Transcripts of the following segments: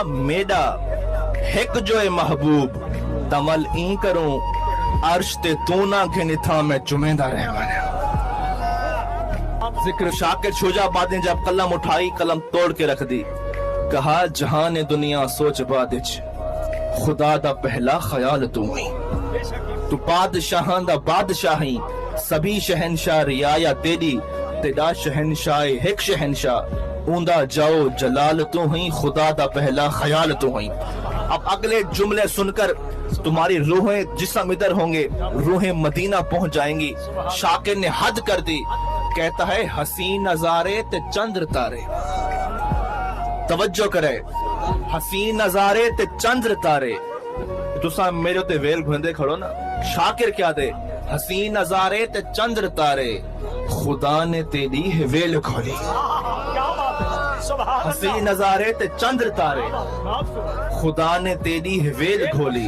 میڈا ہک جو اے محبوب تمل این کروں عرش تے تو نہ گھن تھا میں چمیندہ رہوانا ذکر شاکر شجاع بادیں جب قلم اٹھائی قلم توڑ کے رکھ دی کہا جہان دنیا سوچ بادج خدا دا پہلا خیال تو ہی تو بادشاہاں دا بادشاہی سبھی شہنشاہ رعایا تیری تیرا شہنشاہ ایک شہنشاہ اوندا جاؤ جلال تو ہی خدا دا پہلا خیال تو ہی. اب اگلے جملے سن کر تمہاری روحیں جسم ادھر ہوں گے روحیں مدینہ پہنچ جائیں گی. شاکر نے حد کر دی کہتا ہے حسین نظارے تے چندر تارے. توجہ کرے حسین نظارے تے چندر تارے تسا میرے تے ویل گھندے کھڑو نا. شاکر کیا دے حسین نظارے تے چندر تارے خدا نے تیری ویل کھولی. حسین نظارے تے چندر تارے خدا نے تیری ویل کھولی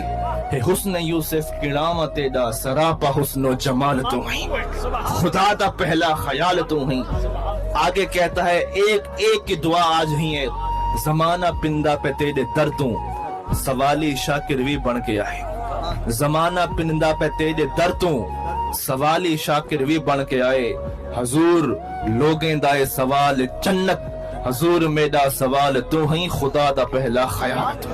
ہے حسن یوسف کڑاما تیرا سراپا حسن و جمال تو ہی خدا دا پہلا خیال تو ہی. آگے کہتا ہے ایک ایک کی دعا آج ہی ہے زمانہ پندہ پہ تیرے دردوں سوالی شاکر بھی بن کے آئے. زمانہ پندہ پہ تیرے دردوں سوالی شاکر بھی بن کے آئے. حضور لوگیں دائے سوال جنت حضور میرا سوال تو ہی خدا دا پہلا خیال تو